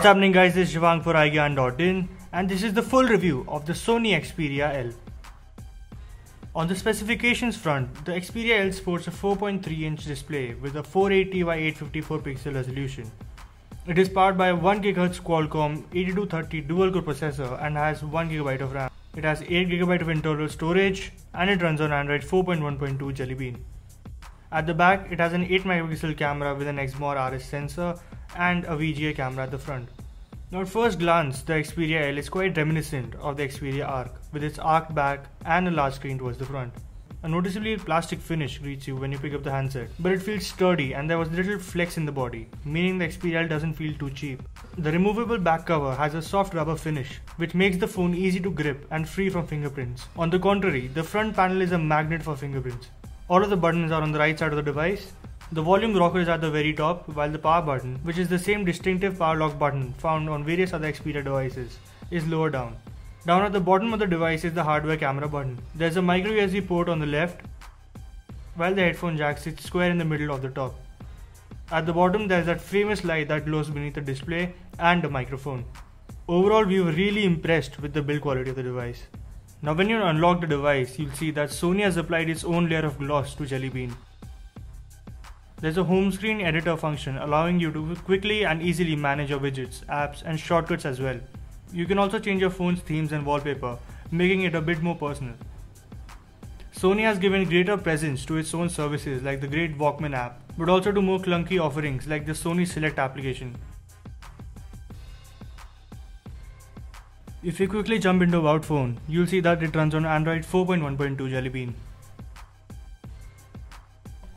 happening, guys? This is Shivang for iGyan.in and this is the full review of the Sony Xperia L. On the specifications front, the Xperia L sports a 4.3-inch display with a 480 by 854 pixel resolution. It is powered by a 1 GHz Qualcomm 8230 dual-core processor and has 1 GB of RAM. It has 8 GB of internal storage and it runs on Android 4.1.2 Jelly Bean. At the back, it has an 8 megapixel camera with an Exmor RS sensor and a VGA camera at the front. Now at first glance, the Xperia L is quite reminiscent of the Xperia Arc, with its arched back and a large screen towards the front. A noticeably plastic finish greets you when you pick up the handset, but it feels sturdy and there was little flex in the body, meaning the Xperia L doesn't feel too cheap. The removable back cover has a soft rubber finish, which makes the phone easy to grip and free from fingerprints. On the contrary, the front panel is a magnet for fingerprints. All of the buttons are on the right side of the device. The volume rocker is at the very top, while the power button, which is the same distinctive power lock button found on various other Xperia devices, is lower down. Down at the bottom of the device is the hardware camera button. There's a micro USB port on the left, while the headphone jack sits square in the middle of the top. At the bottom there's that famous light that glows beneath the display and a microphone. Overall, we were really impressed with the build quality of the device. Now when you unlock the device, you'll see that Sony has applied its own layer of gloss to Jelly Bean. There's a home screen editor function allowing you to quickly and easily manage your widgets, apps and shortcuts as well. You can also change your phone's themes and wallpaper, making it a bit more personal. Sony has given greater presence to its own services like the great Walkman app, but also to more clunky offerings like the Sony Select application. If you quickly jump into About Phone, you'll see that it runs on Android 4.1.2 Jelly Bean.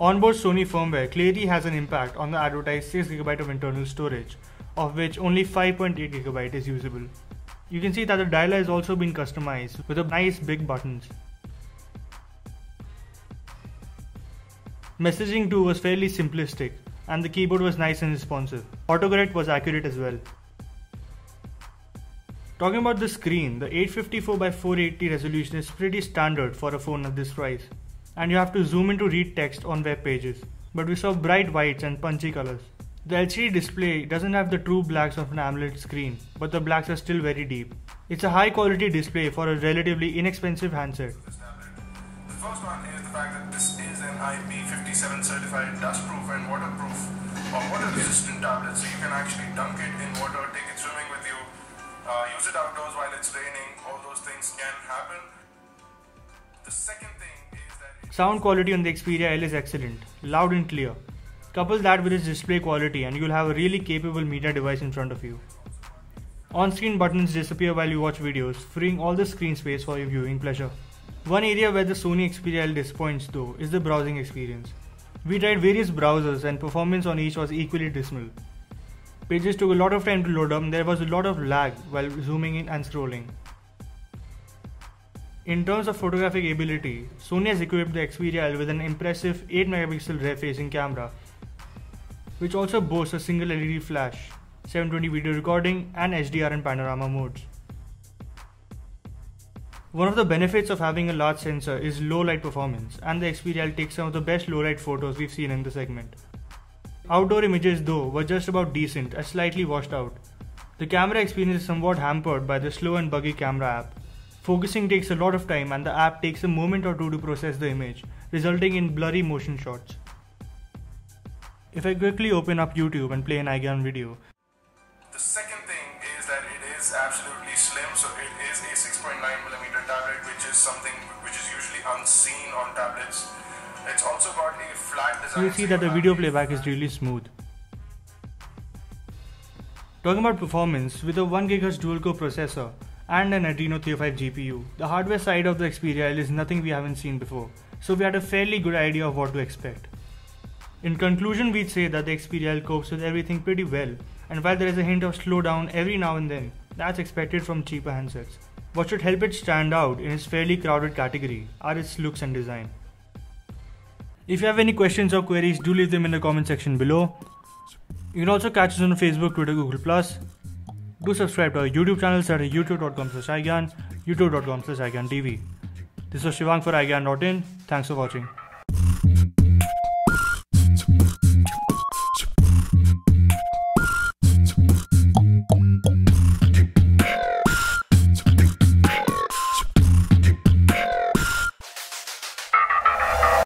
Onboard Sony firmware clearly has an impact on the advertised 6GB of internal storage, of which only 5.8GB is usable. You can see that the dialer has also been customized with nice big buttons. Messaging too was fairly simplistic and the keyboard was nice and responsive. Autocorrect was accurate as well. Talking about the screen, the 854 by 480 resolution is pretty standard for a phone at this price, and you have to zoom in to read text on web pages, but we saw bright whites and punchy colors. The LCD display doesn't have the true blacks of an AMOLED screen, but the blacks are still very deep. It's a high quality display for a relatively inexpensive handset. The first one is the fact that this is an IP57 certified dustproof and waterproof or water resistant tablet, so you can actually dunk it in water, take it swimming with you, use it outdoors while it's raining. All those things can happen. The second thing is that sound quality on the Xperia L is excellent, loud and clear. Couple that with its display quality and you'll have a really capable media device in front of you. On-screen buttons disappear while you watch videos, freeing all the screen space for your viewing pleasure. One area where the Sony Xperia L disappoints though is the browsing experience. We tried various browsers and performance on each was equally dismal. Pages took a lot of time to load up and there was a lot of lag while zooming in and scrolling. In terms of photographic ability, Sony has equipped the Xperia L with an impressive 8 megapixel rear-facing camera, which also boasts a single LED flash, 720 video recording and HDR and panorama modes. One of the benefits of having a large sensor is low light performance, and the Xperia L takes some of the best low light photos we've seen in the segment. Outdoor images though were just about decent as slightly washed out. The camera experience is somewhat hampered by the slow and buggy camera app. Focusing takes a lot of time and the app takes a moment or two to process the image, resulting in blurry motion shots. If I quickly open up YouTube and play an iGyan video. the second thing is that it is absolutely slim, so it is a 6.9mm tablet, which is something which is usually unseen on tablets. It's also got a flat design. You see that the video playback is really smooth. Talking about performance, with a 1 GHz dual-core processor and an Adreno 305 GPU, the hardware side of the Xperia L is nothing we haven't seen before, so we had a fairly good idea of what to expect. In conclusion, we'd say that the Xperia L copes with everything pretty well, and while there is a hint of slowdown every now and then, that's expected from cheaper handsets. What should help it stand out in its fairly crowded category are its looks and design. If you have any questions or queries, do leave them in the comment section below. You can also catch us on Facebook, Twitter, Google+. Do subscribe to our YouTube channels at youtube.com/iGyan, youtube.com/iGyanTV. This was Shivang for iGyan.in. Thanks for watching.